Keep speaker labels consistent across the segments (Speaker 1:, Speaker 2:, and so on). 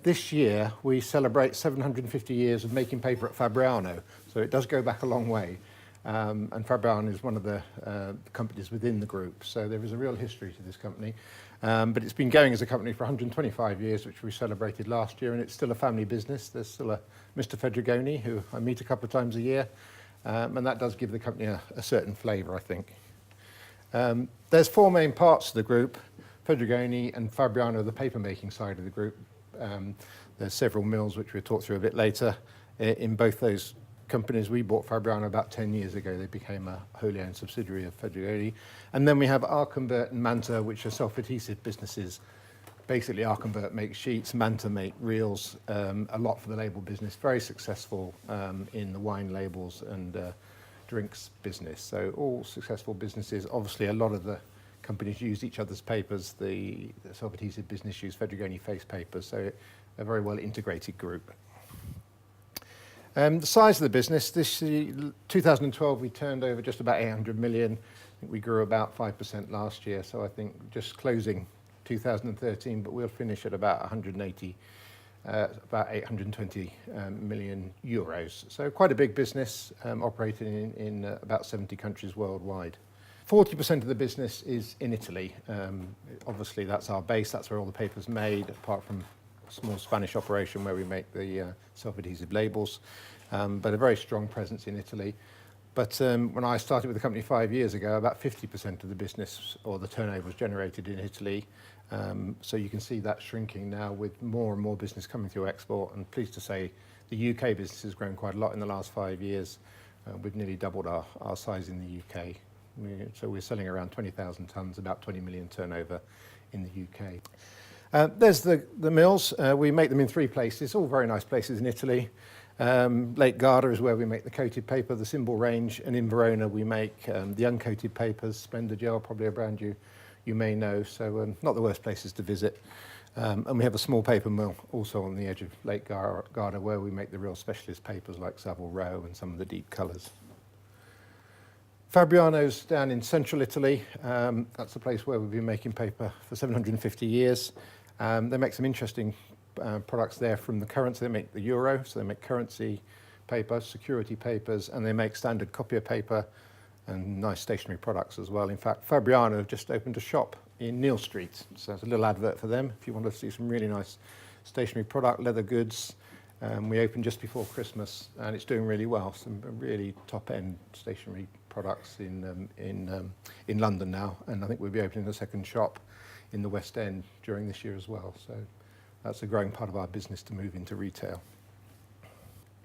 Speaker 1: This year we celebrate 750 years of making paper at Fabriano, so it does go back a long way. And Fabriano is one of the companies within the group, so there is a real history to this company. But it's been going as a company for 125 years, which we celebrated last year, and it's still a family business. There's still a Mr. Fedrigoni, who I meet a couple of times a year, and that does give the company a certain flavour, I think. There's four main parts to the group: Fedrigoni and Fabriano, the paper-making side of the group. There's several mills, which we'll talk through a bit later. In both those companies, we bought Fabriano about 10 years ago. They became a wholly owned subsidiary of Fedrigoni. And then we have Arconvert and Manta, which are self-adhesive businesses. Basically, Arconvert makes sheets, Manta make reels, a lot for the label business, very successful in the wine labels and drinks business. So all successful businesses. Obviously, a lot of the companies use each other's papers. The self-adhesive business use Fedrigoni face papers, so a very well integrated group. The size of the business, 2012 we turned over just about 800 million. I think we grew about 5% last year, so I think just closing 2013, but we'll finish at about 180, about 820 million euros. So quite a big business, operating in about 70 countries worldwide. 40% of the business is in Italy. Obviously that's our base, that's where all the paper's made, apart from a small Spanish operation where we make the self-adhesive labels, but a very strong presence in Italy. But when I started with the company 5 years ago, about 50% of the business or the turnover was generated in Italy. So you can see that shrinking now with more and more business coming through export. And pleased to say the UK business has grown quite a lot in the last 5 years. We've nearly doubled our size in the UK. So we're selling around 20,000 tonnes, about 20 million turnover in the UK. There's the mills. We make them in three places, all very nice places in Italy. Lake Garda is where we make the coated paper, the Symbol range, and in Verona we make the uncoated papers, Splendor Gel, probably a brand you may know, so not the worst places to visit. And we have a small paper mill also on the edge of Lake Garda where we make the real specialist papers like Savile Row and some of the deep colours. Fabriano's down in central Italy. That's the place where we've been making paper for 750 years. They make some interesting products there from the currency. They make the euro, so they make currency paper, security papers, and they make standard copier paper and nice stationery products as well. In fact, Fabriano have just opened a shop in Neal Street, so it's a little advert for them if you want to see some really nice stationery product, leather goods. We opened just before Christmas and it's doing really well. Some really top-end stationery products in London now, and I think we'll be opening a second shop in the West End during this year as well. So that's a growing part of our business to move into retail.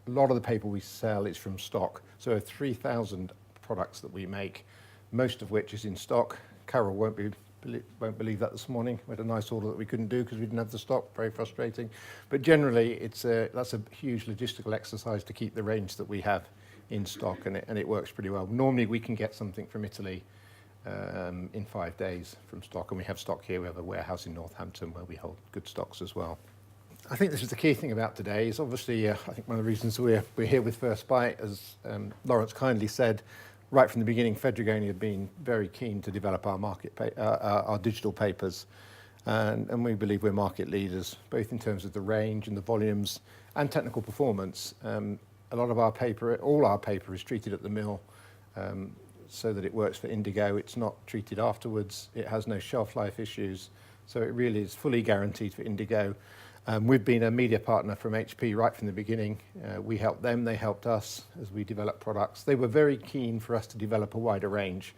Speaker 1: A lot of the paper we sell is from stock, so 3,000 products that we make, most of which is in stock. Carol won't believe that this morning. We had a nice order that we couldn't do because we didn't have the stock, very frustrating. But generally, that's a huge logistical exercise to keep the range that we have in stock, and it works pretty well. Normally we can get something from Italy in 5 days from stock, and we have stock here. We have a warehouse in Northampton where we hold good stocks as well. I think this is the key thing about today is obviously I think one of the reasons we're here with 1stByte, as Lawrence kindly said, right from the beginning, Fedrigoni have been very keen to develop our digital papers, and we believe we're market leaders, both in terms of the range and the volumes and technical performance. A lot of our paper, all our paper is treated at the mill so that it works for indigo. It's not treated afterwards. It has no shelf life issues, so it really is fully guaranteed for indigo. We've been a media partner from HP right from the beginning. We helped them, they helped us as we developed products. They were very keen for us to develop a wider range.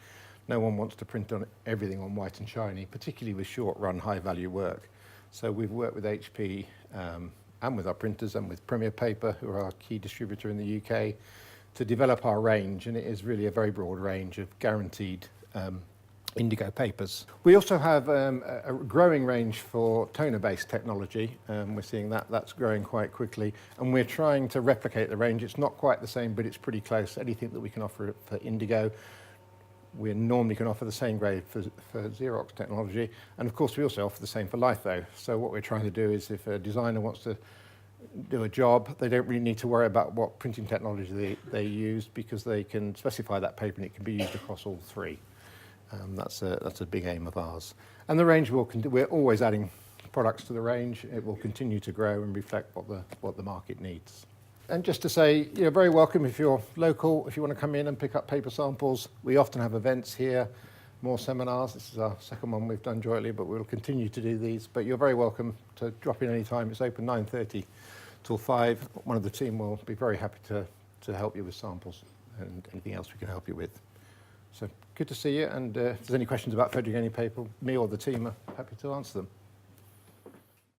Speaker 1: No one wants to print on everything on white and shiny, particularly with short-run, high-value work. So we've worked with HP and with our printers and with Premier Paper, who are our key distributor in the UK, to develop our range, and it is really a very broad range of guaranteed indigo papers. We also have a growing range for toner-based technology. We're seeing that's growing quite quickly, and we're trying to replicate the range. It's not quite the same, but it's pretty close. Anything that we can offer for indigo, we normally can offer the same grade for Xerox technology, and of course we also offer the same for litho. So what we're trying to do is if a designer wants to do a job, they don't really need to worry about what printing technology they use, because they can specify that paper and it can be used across all three. That's a big aim of ours. And the range we're always adding products to the range, it will continue to grow and reflect what the market needs. And just to say, you're very welcome if you're local, if you want to come in and pick up paper samples. We often have events here, more seminars. This is our second one we've done jointly, but we'll continue to do these. But you're very welcome to drop in any time. It's open 9:30 till 5. One of the team will be very happy to help you with samples and anything else we can help you with. So good to see you, and if there's any questions about Fedrigoni paper, me or the team are happy to answer them.